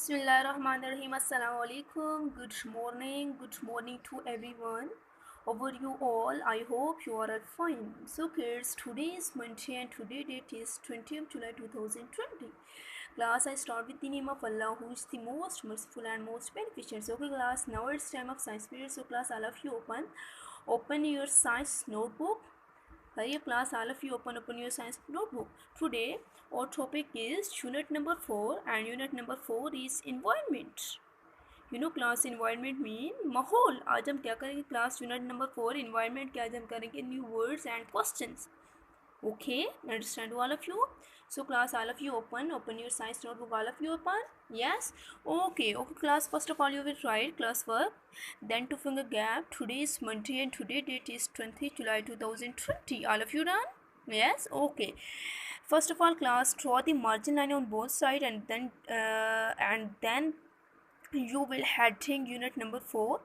Bismillahirrahmanirrahim. Assalamu alaikum. Good morning. Good morning to everyone. Over you all. I hope you are all fine. So kids, today is Monday and today date is 20th July 2020. Class, I start with the name of Allah, who is the most merciful and most beneficent. So okay class, now it's time of science period. So class, all of you open your science notebook. Hurry up class, all of you open your science notebook. Today our topic is unit number 4 and unit number 4 is environment. You know class, environment mean माहौल. आज हम क्या करेंगे class unit number 4 environment के आज हम करेंगे new words and questions. Okay, understand all of you? So class, all of you open your science notebook. All of you open? Yes. Okay class, first of all you will write class work, then two finger gap. Today is Monday and today date is 20th July 2020. All of you done? Yes. Okay, first of all class, draw the margin line on both sides and then you will heading unit number 4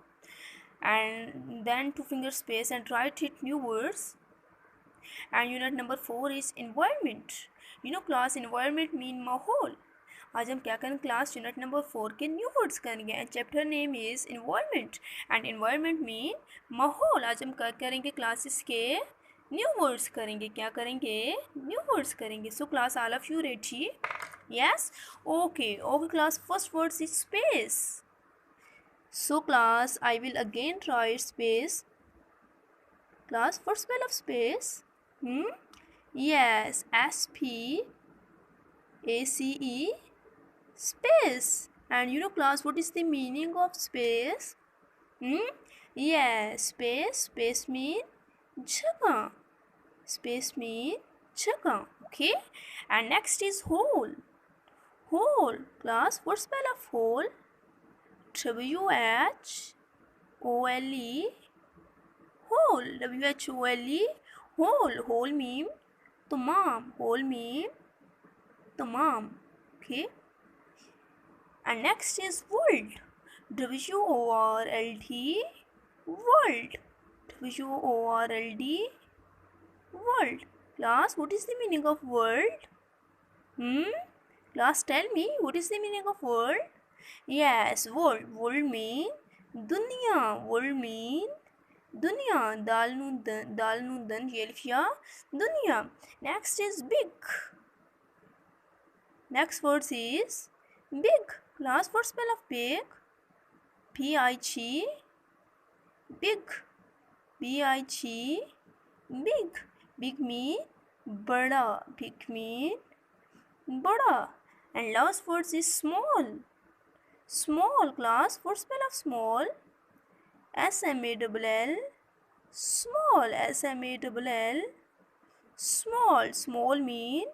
and then two finger space and write it new words. And unit number 4 is environment. You know class, environment mean माहौल. आज हम क्या करेंगे class, unit number 4 के new words करेंगे and chapter name is environment and environment mean माहौल. आज हम क्या करेंगे क्लासेस के न्यू वर्ड्स करेंगे. क्या करेंगे? न्यू वर्ड्स करेंगे. So class, all of you ready? Yes. Okay class, first words is space. So class, I will again right space. Class, first spell of space. Yes, SPACE, space. And you know class, what is the meaning of space? Yes, space mean jagah. Space mean jagah. Okay. And next is hole. Class, what spell of hole? WHOLE. Whole, WHOLE. Whole mean tamam. Okay. And next is world. WORLD. World. Class, what is the meaning of world? Class, tell me, what is the meaning of world? Yes, world mean dunya. दुनिया, दाल नू दन येल्फिया दुनिया. Next is big. Next words is big. Class, first spell of big? BIG. Big mean बड़ा. And last words is small. Class, first spell of small? SMALL. Small mean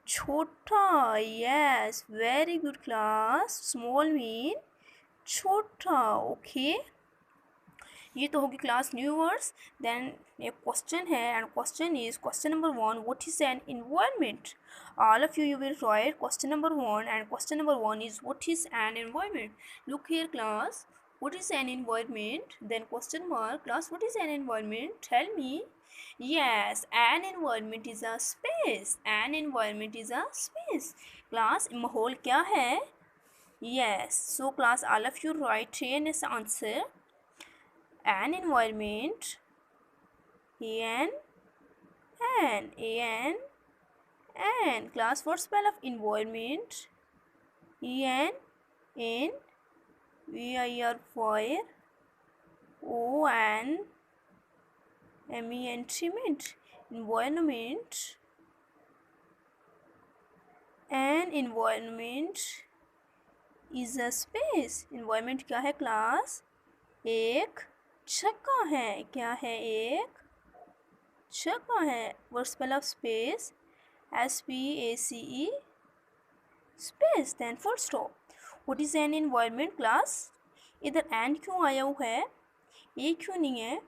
छोटा. Yes, very good class. Small mean छोटा. Okay, ये तो होगी class new words. Then एक question है and question is question number 1, what is an environment? All of you will write question number 1 and question number 1 is what is an environment. Look here class, what is an environment? Then question mark. Class, what is an environment? Tell me. Yes, an environment is a space. Class, माहौल क्या है? Yes. So class, all of you write in this answer. An environment, an. Class, what spell of environment? VIR fire, ONMENT. Environment. An environment is a space. Environment क्या है class? एक जगह है. क्या है? एक जगह है. What spell of space? SPACE, space. Then full stop. What is an environment class? इधर and क्यों आया हुआ है? ये क्यों नहीं है?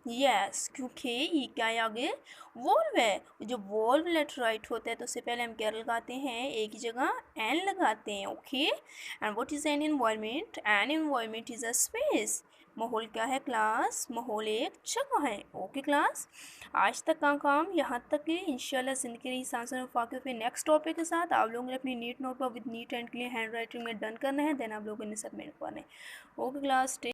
Yes, क्योंकि ये क्या है आगे? वॉल्व है. जब वॉल्व लेटर राइट होता है तो उससे पहले हम क्या लगाते हैं? एक ही जगह एन लगाते हैं. Okay. And what is an environment? An environment is a space. माहौल क्या है क्लास? माहौल एक जगह है। ओके क्लास, आज तक का काम यहाँ तक है। इंशाल्लाह ज़िंदगी रही सांसों में वाकिफ़ है नेक्स्ट टॉपिक के साथ। आप लोगों ने अपनी नीट नोट पर with neat and clean hand writing में डन करना है, देन आप लोगों ने सबमिट करना है। Okay class.